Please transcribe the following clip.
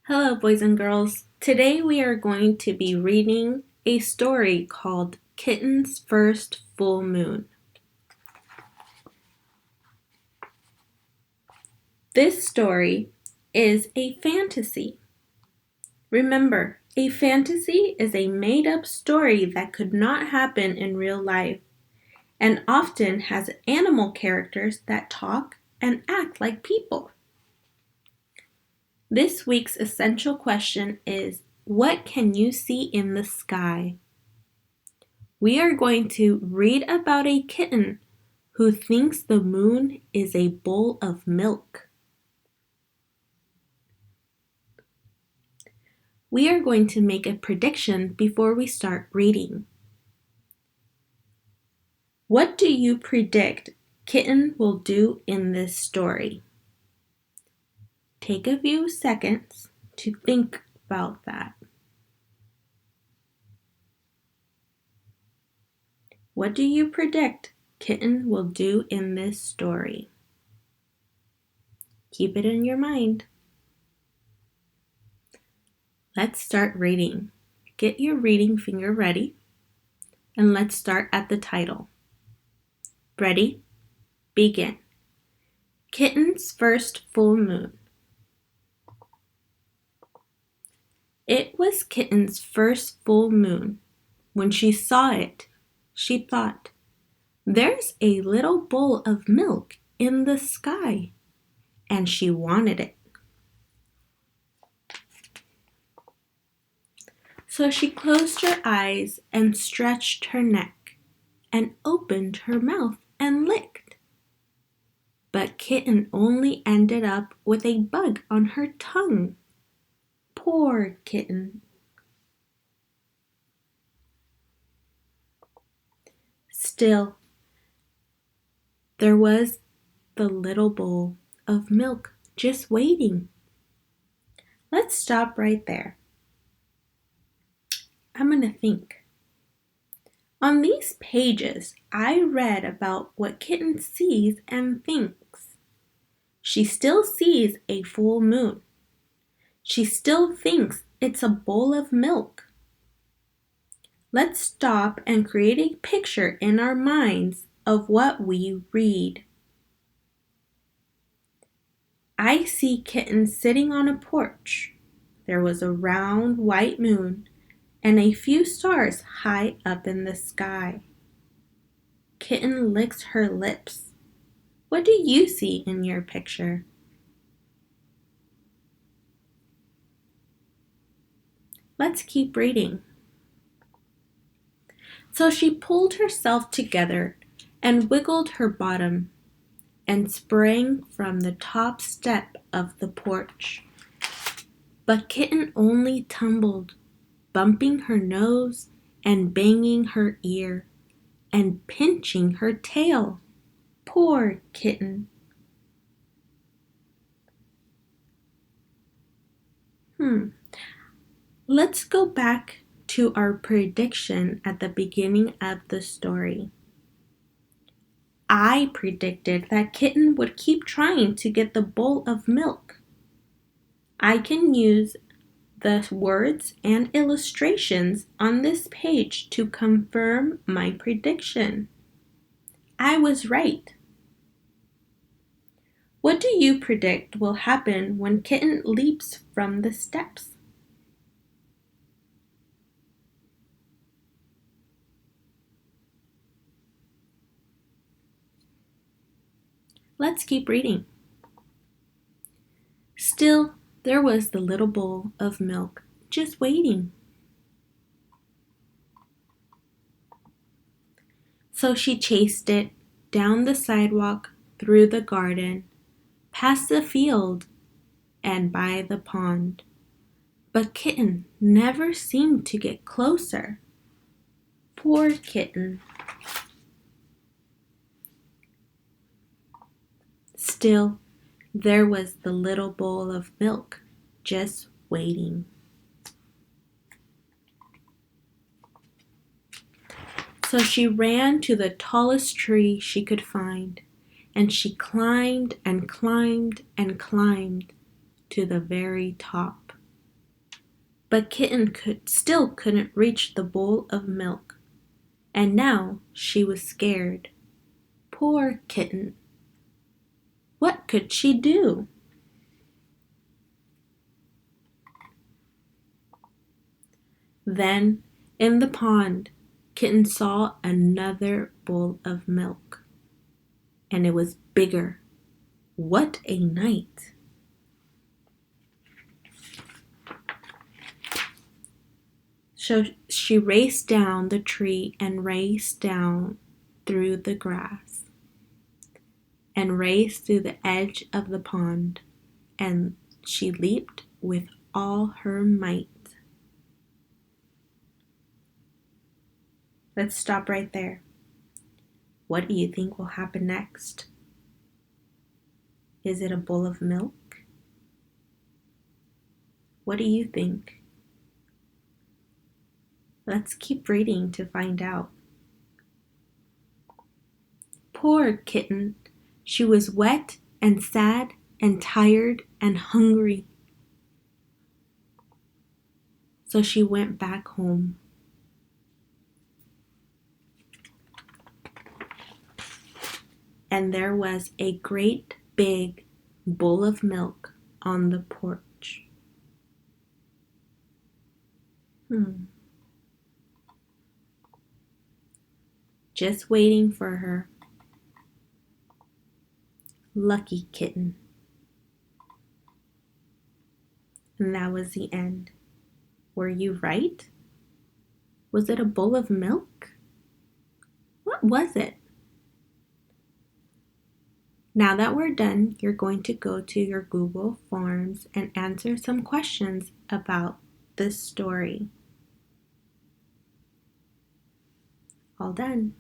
Hello, boys and girls. Today we are going to be reading a story called Kitten's First Full Moon. This story is a fantasy. Remember, a fantasy is a made-up story that could not happen in real life and often has animal characters that talk and act like people. This week's essential question is, what can you see in the sky? We are going to read about a kitten who thinks the moon is a bowl of milk. We are going to make a prediction before we start reading. What do you predict Kitten will do in this story? Take a few seconds to think about that. What do you predict Kitten will do in this story? Keep it in your mind. Let's start reading. Get your reading finger ready, and let's start at the title. Ready? Begin. Kitten's First Full Moon. It was Kitten's first full moon. When she saw it, she thought, "There's a little bowl of milk in the sky," and she wanted it. So she closed her eyes and stretched her neck and opened her mouth and licked. But Kitten only ended up with a bug on her tongue. Poor Kitten. Still, there was the little bowl of milk just waiting. Let's stop right there. I'm going to think. On these pages, I read about what Kitten sees and thinks. She still sees a full moon. She still thinks it's a bowl of milk. Let's stop and create a picture in our minds of what we read. I see Kitten sitting on a porch. There was a round white moon and a few stars high up in the sky. Kitten licks her lips. What do you see in your picture? Let's keep reading. So she pulled herself together and wiggled her bottom and sprang from the top step of the porch. But Kitten only tumbled, bumping her nose and banging her ear and pinching her tail. Poor Kitten. Let's go back to our prediction at the beginning of the story. I predicted that Kitten would keep trying to get the bowl of milk. I can use the words and illustrations on this page to confirm my prediction. I was right. What do you predict will happen when Kitten leaps from the steps? Let's keep reading. Still, there was the little bowl of milk just waiting. So she chased it down the sidewalk, through the garden, past the field, and by the pond. But Kitten never seemed to get closer. Poor Kitten. Still, there was the little bowl of milk just waiting. So she ran to the tallest tree she could find, and she climbed and climbed and climbed to the very top. But Kitten still couldn't reach the bowl of milk, and now she was scared. Poor Kitten. What could she do? Then, in the pond, Kitten saw another bowl of milk, and it was bigger. What a night! So she raced down the tree and raced down through the grass and raced through the edge of the pond, and she leaped with all her might. Let's stop right there. What do you think will happen next? Is it a bowl of milk? What do you think? Let's keep reading to find out. Poor Kitten. She was wet and sad and tired and hungry. So she went back home. And there was a great big bowl of milk on the porch. Just waiting for her. Lucky Kitten. And that was the end. Were you right? Was it a bowl of milk? What was it? Now that we're done, you're going to go to your Google Forms and answer some questions about this story. All done.